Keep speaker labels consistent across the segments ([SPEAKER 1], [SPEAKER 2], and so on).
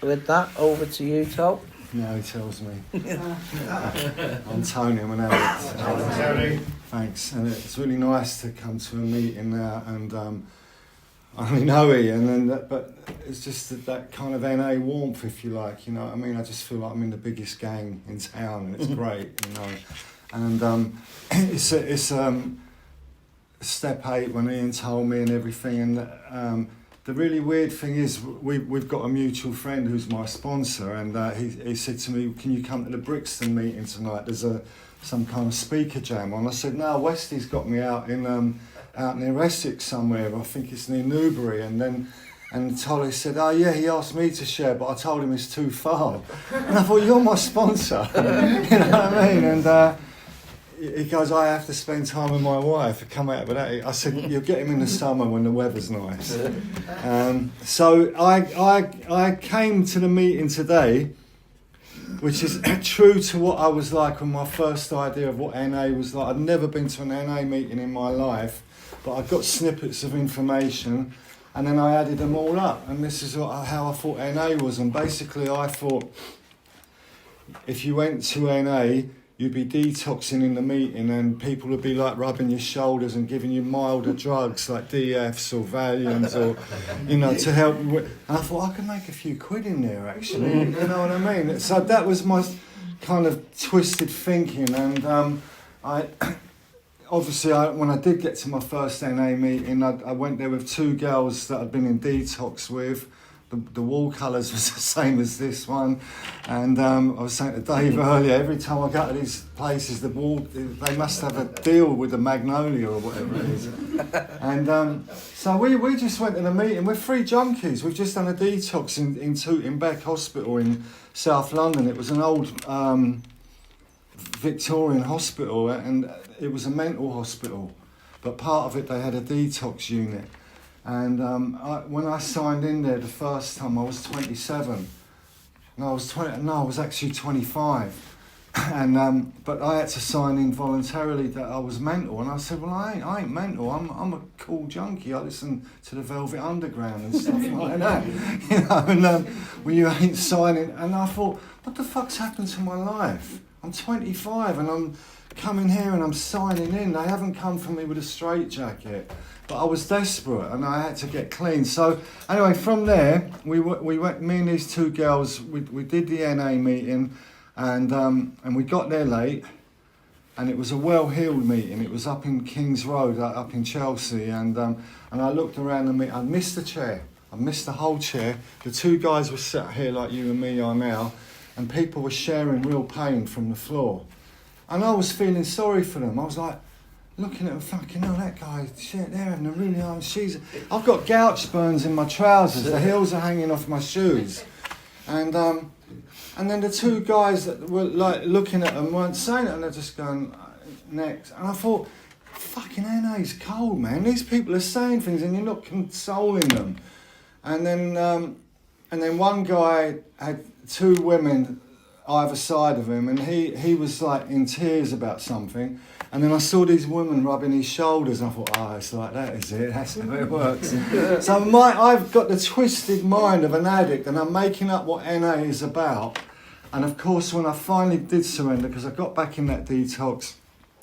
[SPEAKER 1] with that, over to you, Tom.
[SPEAKER 2] No, he tells me. I'm Tony, I'm an addict.
[SPEAKER 3] Tony.
[SPEAKER 2] Thanks, and it's really nice to come to a meeting now, and I only know he, and then but it's just that kind of NA warmth, if you like, you know what I mean? I just feel like I'm in the biggest gang in town, and it's great, you know. And it's step 8 when Ian told me and everything, and the really weird thing is we've got a mutual friend who's my sponsor, and he said to me, can you come to the Brixton meeting tonight? There's some kind of speaker jam on. I said, no, Westy's got me out near Essex somewhere. I think it's near Newbury. And Tolly said, oh yeah, he asked me to share, but I told him it's too far. And I thought, you're my sponsor. You know what I mean? And he goes, I have to spend time with my wife to come out with that. I said, you'll get him in the summer when the weather's nice. So I came to the meeting today, which is true to what I was like when my first idea of what NA was like. I'd never been to an NA meeting in my life, but I got snippets of information, and then I added them all up, and this is how I thought NA was. And basically I thought if you went to NA, you'd be detoxing in the meeting, and people would be like rubbing your shoulders and giving you milder drugs like DFs or Valiums or, you know, to help you with. And I thought, I could make a few quid in there actually, you know what I mean? So that was my kind of twisted thinking, and I obviously when I did get to my first NA meeting, I went there with 2 girls that I'd been in detox with. The wall colours was the same as this one, and I was saying to Dave earlier, every time I go to these places, they must have a deal with the Magnolia or whatever it is. And so we just went to the meeting. We're 3 junkies. We've just done a detox in Tooting Bec Hospital in South London. It was an old Victorian hospital, and it was a mental hospital, but part of it they had a detox unit. And when I signed in there the first time, I was 27. No, I was actually 25. And but I had to sign in voluntarily that I was mental. And I said, well, I ain't mental. I'm a cool junkie. I listen to the Velvet Underground and stuff like that. You know, and when you ain't signing. And I thought, what the fuck's happened to my life? I'm 25 and I'm coming here and I'm signing in. They haven't come for me with a straitjacket. But I was desperate and I had to get clean. So anyway, from there, we went. Me and these 2 girls, we did the NA meeting, and we got there late, and it was a well-heeled meeting. It was up in Kings Road, up in Chelsea, and I looked around the meeting. I missed the chair. I missed the whole chair. The 2 guys were sat here like you and me are now, and people were sharing real pain from the floor, and I was feeling sorry for them. I was like, looking at them, fucking hell, that guy, shit, they're having a really hard season. I've got gouge burns in my trousers, the heels are hanging off my shoes. And then the 2 guys that were like looking at them weren't saying it, and they're just going, next. And I thought, fucking NA's cold, man. These people are saying things and you're not consoling them. And then one guy had 2 women either side of him, and he was like in tears about something. And then I saw these women rubbing his shoulders, and I thought, oh, it's like that, is it? That's how it works. So I've got the twisted mind of an addict, and I'm making up what NA is about. And of course, when I finally did surrender, because I got back in that detox,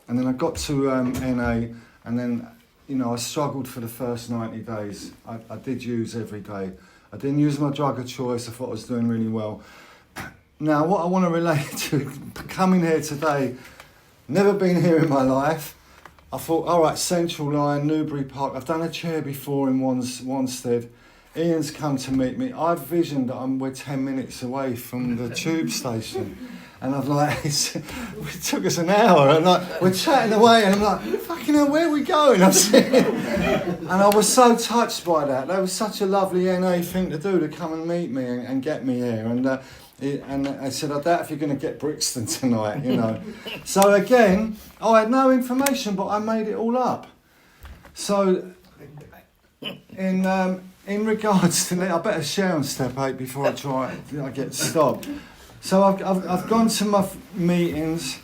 [SPEAKER 2] and then I got to NA, and then, you know, I struggled for the first 90 days. I did use every day. I didn't use my drug of choice. I thought I was doing really well. Now, what I want to relate to, coming here today, never been here in my life. I thought, all right, Central Line, Newbury Park. I've done a chair before in Wanstead. Ian's come to meet me. I've visioned that we're 10 minutes away from the tube station. And I'm like, it took us an hour. And like, we're chatting away, and I'm like, fucking hell, where are we going? I'm sitting. And I was so touched by that. That was such a lovely NA thing to do, to come and meet me and get me here. And I said, I doubt if you're going to get Brixton tonight, you know. So again, I had no information, but I made it all up. So in regards to that, I better share on step 8 before I get stopped. So I've gone to my meetings.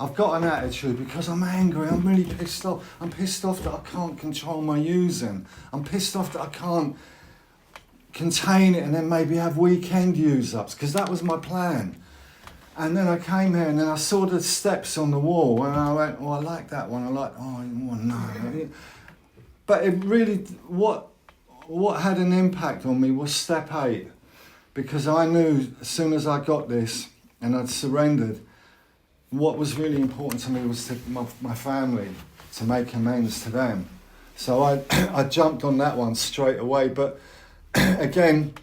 [SPEAKER 2] I've got an attitude because I'm angry. I'm really pissed off. I'm pissed off that I can't control my using. I'm pissed off that I can't contain it and then maybe have weekend use-ups, because that was my plan. And then I came here and then I saw the steps on the wall and I went, oh, I like that one. I like, oh no. But it really, what had an impact on me was step 8, because I knew as soon as I got this and I'd surrendered, what was really important to me was to my family, to make amends to them. So I jumped on that one straight away. But again,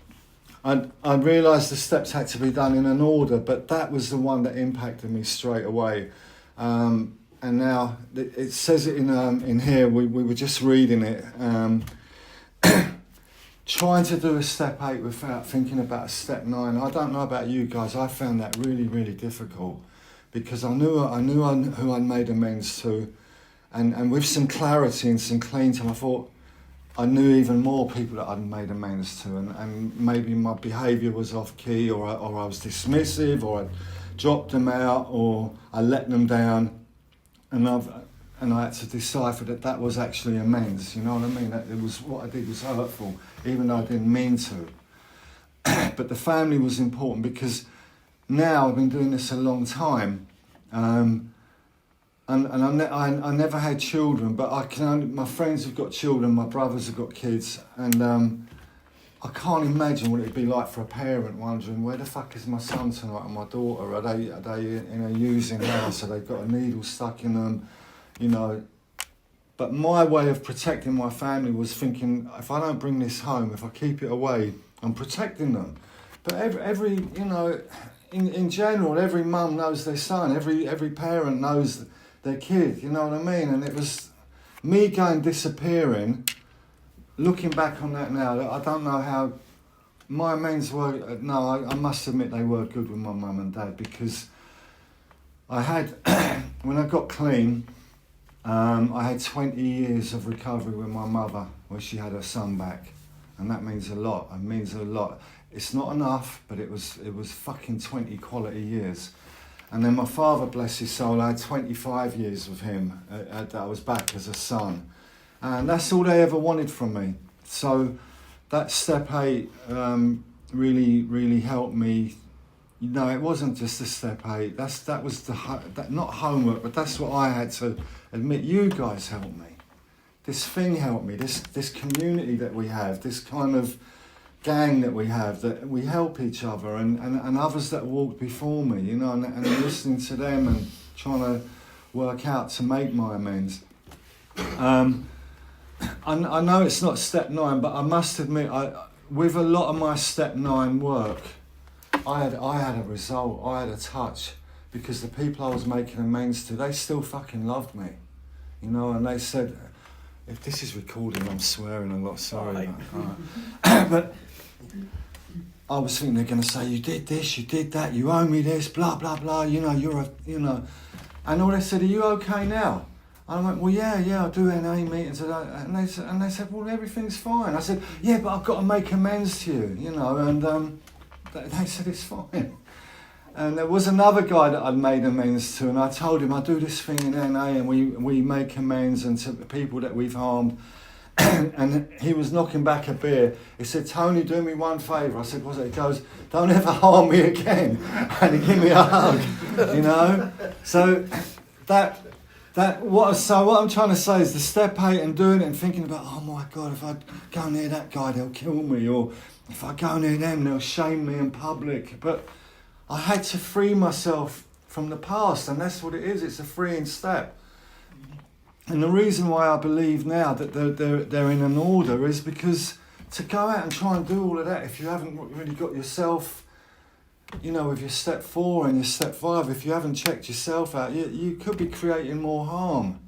[SPEAKER 2] I realised the steps had to be done in an order, but that was the one that impacted me straight away. And now it says it in here. We were just reading it. Trying to do a step 8 without thinking about a step 9. I don't know about you guys. I found that really, really difficult, because I knew who I'd made amends to, and with some clarity and some clean time, I thought I knew even more people that I'd made amends to, and maybe my behaviour was off key, or I was dismissive, or I dropped them out, or I let them down, and I had to decipher that was actually amends. You know what I mean? That it was, what I did was hurtful, even though I didn't mean to. But the family was important, because now I've been doing this a long time, and I never had children, but my friends have got children, my brothers have got kids, and I can't imagine what it'd be like for a parent wondering, where the fuck is my son tonight and my daughter? Are they in a using house? Have they got a needle stuck in them? You know. But my way of protecting my family was thinking, if I don't bring this home, if I keep it away, I'm protecting them. But every you know, in general, every mum knows their son. Every parent knows their kid. You know what I mean? And it was me disappearing. Looking back on that now, I don't know how my amends were. No, I must admit they were good with my mum and dad, because I had when I got clean. I had 20 years of recovery with my mother, where she had her son back, and that means a lot. It means a lot. It's not enough, but it was fucking 20 quality years. And then my father, bless his soul, I had 25 years with him. That I was back as a son, and that's all they ever wanted from me. So that step 8 really, really helped me. You know, it wasn't just a step 8. That was not homework, but that's what I had to admit. You guys helped me. This thing helped me. This community that we have, this kind of gang that we have, that we help each other, and others that walked before me. You know, and listening to them and trying to work out to make my amends. I know it's not step 9, but I must admit, with a lot of my step 9 work, I had a result, I had a touch, because the people I was making amends to, they still fucking loved me, you know, and they said, if this is recording, I'm swearing a lot, sorry. But I was thinking they're going to say, you did this, you did that, you owe me this, blah, blah, blah, you know, and all they said, are you okay now? I went, well, yeah, I do NA meetings, and they said, well, everything's fine. I said, yeah, but I've got to make amends to you, you know, and they said it's fine. And there was another guy that I'd made amends to, and I told him I do this thing in NA, and we make amends and to the people that we've harmed. And he was knocking back a beer. He said, Tony, do me one favour. I said, what's it? He goes, don't ever harm me again. And he gave me a hug, you know. So what I'm trying to say is the step 8 and doing it and thinking about, oh my God, if I go near that guy, they'll kill me, or if I go near them, they'll shame me in public. But I had to free myself from the past, and that's what it is. It's a freeing step. And the reason why I believe now that they're in an order is because to go out and try and do all of that, if you haven't really got yourself, you know, with your step 4 and your step 5, if you haven't checked yourself out, you could be creating more harm.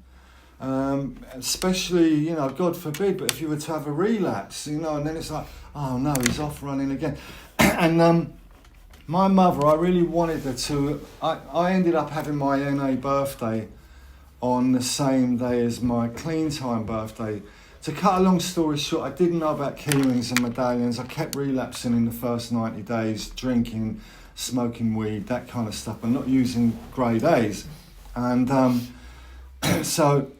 [SPEAKER 2] Especially, you know, God forbid, but if you were to have a relapse, you know, and then it's like, oh no, he's off running again. And my mother, I really wanted her to, I ended up having my NA birthday on the same day as my clean time birthday. To cut a long story short, I didn't know about keyrings and medallions. I kept relapsing in the first 90 days, drinking, smoking weed, that kind of stuff, but not using grade A's. And so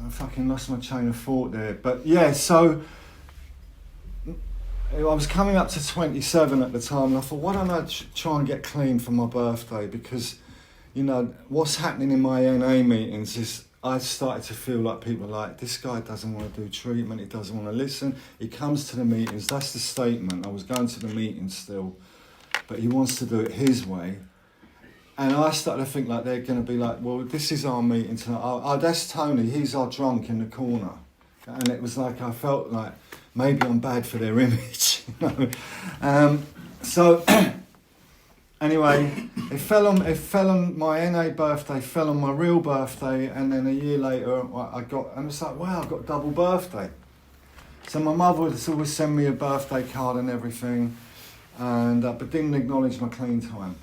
[SPEAKER 2] I fucking lost my chain of thought there. But yeah, so I was coming up to 27 at the time, and I thought, why don't I try and get clean for my birthday? Because, you know, what's happening in my NA meetings is I started to feel like people are like, this guy doesn't want to do treatment, he doesn't want to listen. He comes to the meetings, that's the statement. I was going to the meetings still, but he wants to do it his way. And I started to think like they're going to be like, well, this is our meeting tonight. Oh, that's Tony, he's our drunk in the corner. And it was like, I felt like maybe I'm bad for their image, you know. So anyway, it fell on my NA birthday, fell on my real birthday, and then a year later and it's like, wow, I've got a double birthday. So my mother would always send me a birthday card and everything, and but didn't acknowledge my clean time.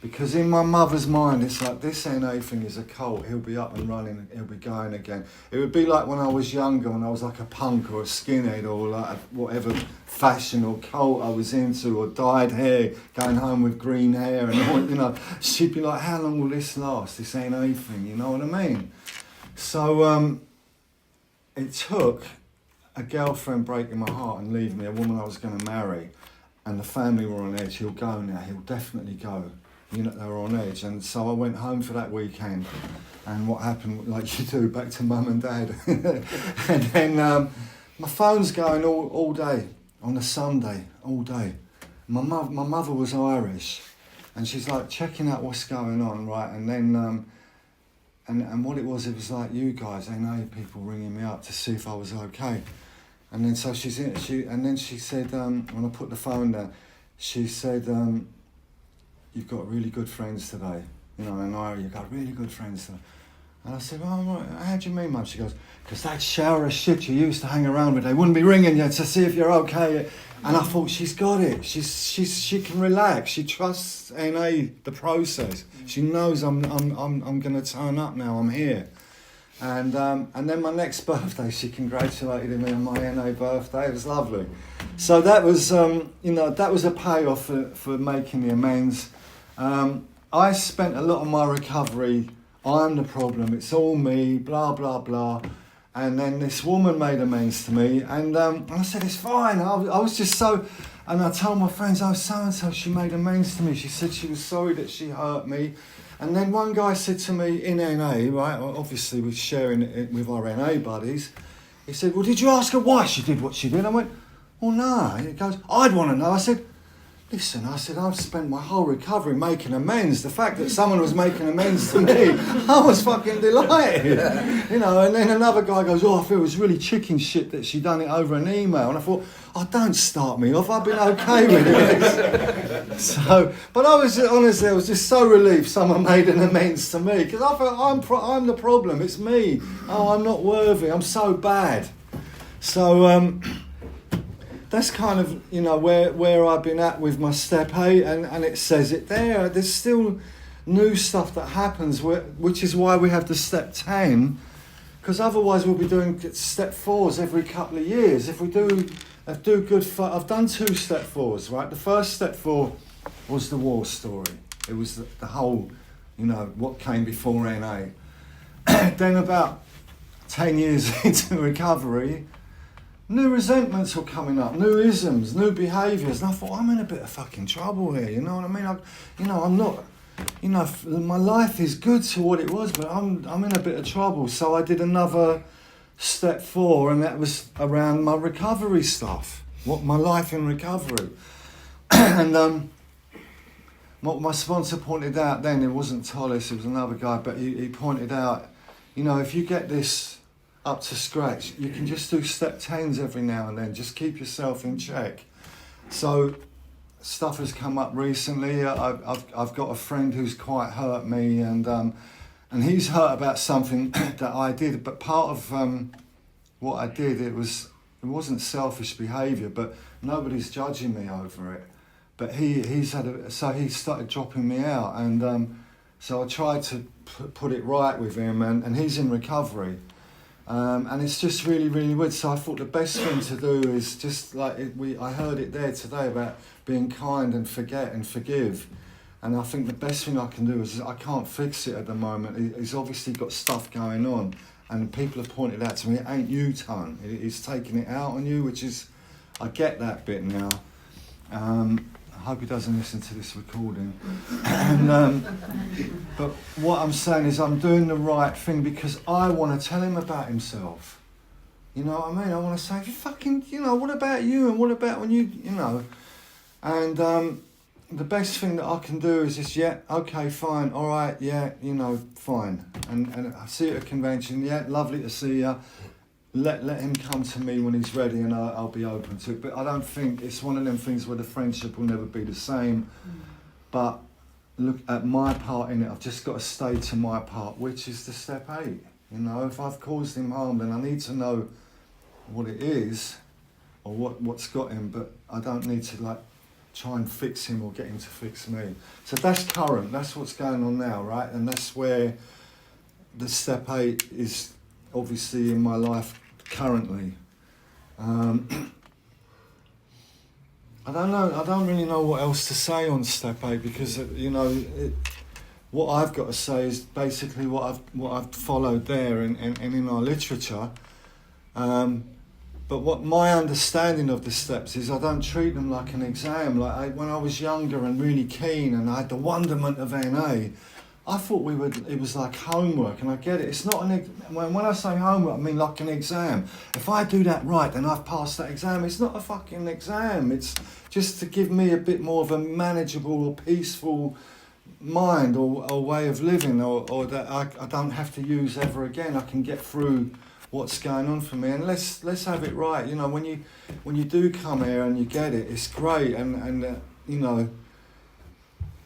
[SPEAKER 2] Because in my mother's mind, it's like, this NA thing is a cult. He'll be up and running, he'll be going again. It would be like when I was younger, when I was like a punk or a skinhead or like whatever fashion or cult I was into, or dyed hair, going home with green hair and all, you know. She'd be like, how long will this last, this NA thing, you know what I mean? So it took a girlfriend breaking my heart and leaving me, a woman I was going to marry, and the family were on edge. He'll go now, he'll definitely go. You know, they were on edge, and so I went home for that weekend, and what happened, like you do, back to mum and dad. And then my phone's going all day, on a Sunday, all day. My mother was Irish, and she's like checking out what's going on, right, and then, and what it was like, you guys, NA people ringing me up to see if I was okay. And then so she said, when I put the phone down, she said, you've got really good friends today, you know, and you've got really good friends today. And I said, oh, how do you mean, Mum? She goes, because that shower of shit you used to hang around with, they wouldn't be ringing you to see if you're okay. And I thought, she's got it. She can relax. She trusts NA, the process. She knows I'm going to turn up now. I'm here. And then my next birthday, she congratulated me on my NA birthday. It was lovely. So that was, that was a payoff for making the amends. I spent a lot of my recovery, I'm the problem, it's all me, blah, blah, blah. And then this woman made amends to me, and I said, it's fine. I was just so, and I told my friends, oh, so-and-so, she made amends to me. She said she was sorry that she hurt me. And then one guy said to me in NA, right, obviously we're sharing it with our NA buddies, he said, well, did you ask her why she did what she did? I went, well, no. He goes, I'd want to know. I said, listen, I've spent my whole recovery making amends. The fact that someone was making amends to me, I was fucking delighted. You know, and then another guy goes, oh, I feel it was really chicken shit that she done it over an email. And I thought, oh, don't start me off. I've been okay with it. So, but I was just so relieved someone made an amends to me, because I felt I'm the problem. It's me. Oh, I'm not worthy. I'm so bad. So, that's kind of, you know, where I've been at with my step 8, and it says it there. There's still new stuff that happens, which is why we have the step 10, because otherwise we'll be doing step 4s every couple of years. If we do good, I've done 2 step 4s, right? The first step 4 was the war story. It was the whole, you know, what came before NA. Then about 10 years into recovery, new resentments were coming up, new isms, new behaviours, and I thought, I'm in a bit of fucking trouble here, you know what I mean? I'm not, you know, my life is good to what it was, but I'm in a bit of trouble. So I did another step 4, and that was around my recovery stuff, what my life in recovery. And what my sponsor pointed out then, it wasn't Tollis, it was another guy, but he pointed out, you know, if you get this up to scratch, you can just do step 10s every now and then, just keep yourself in check. So stuff has come up recently. I've got a friend who's quite hurt me, and he's hurt about something that I did, but part of what I did, it wasn't selfish behaviour, but nobody's judging me over it. But he started dropping me out, and so I tried to put it right with him, and he's in recovery. And it's just really, really weird. So I thought the best thing to do is just like I heard it there today about being kind and forget and forgive. And I think the best thing I can do is, I can't fix it at the moment. He's obviously got stuff going on, and people have pointed out to me, it ain't you, Tone. He's taking it out on you, which is I get that bit now. I hope he doesn't listen to this recording. And, but what I'm saying is I'm doing the right thing because I want to tell him about himself. You know what I mean? I want to say, fucking, you know, what about you and what about when you know? And the best thing that I can do is just, yeah, okay, fine, all right, yeah, you know, fine. And I see you at a convention, yeah, lovely to see you. Let him come to me when he's ready and I'll be open to it. But I don't think it's one of them things where the friendship will never be the same. But look at my part in it. I've just got to stay to my part, which is the step 8. You know, if I've caused him harm, then I need to know what it is or what's got him. But I don't need to like try and fix him or get him to fix me. So that's current. That's what's going on now, right? And that's where the step 8 is obviously in my life currently. I don't know. I don't really know what else to say on step 8 because you know what I've got to say is basically what I've followed there and in our literature. But what my understanding of the steps is, I don't treat them like an exam. Like when I was younger and really keen, and I had the wonderment of NA. I thought it was like homework, and I get it. It's not when I say homework, I mean like an exam. If I do that right, then I've passed that exam. It's not a fucking exam. It's just to give me a bit more of a manageable or peaceful mind or way of living, or that I don't have to use ever again. I can get through what's going on for me, and let's have it right. You know, when you do come here and you get it, it's great, and you know.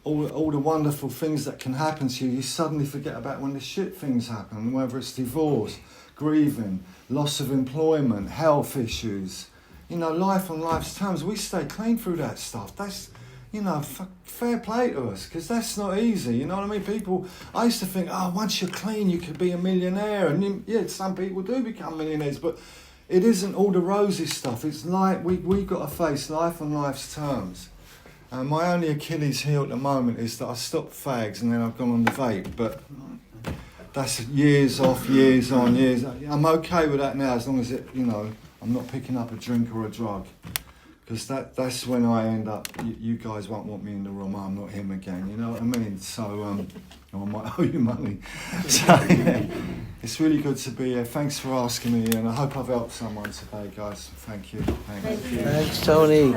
[SPEAKER 2] All the wonderful things that can happen to you, you suddenly forget about when the shit things happen, whether it's divorce, grieving, loss of employment, health issues. You know, life on life's terms, we stay clean through that stuff. That's, you know, fair play to us, because that's not easy, you know what I mean? I used to think, once you're clean, you could be a millionaire. And yeah, some people do become millionaires, but it isn't all the rosy stuff. It's like we got to face life on life's terms. My only Achilles heel at the moment is that I stopped fags and then I've gone on the vape, but that's years off, years on, years. I'm okay with that now as long as I'm not picking up a drink or a drug, because that's when I end up. You guys won't want me in the room. I'm not him again. You know what I mean? So I might owe you money. So yeah, it's really good to be here. Thanks for asking me, and I hope I've helped someone today, guys. Thank you. Thanks.
[SPEAKER 1] Thanks, Tony.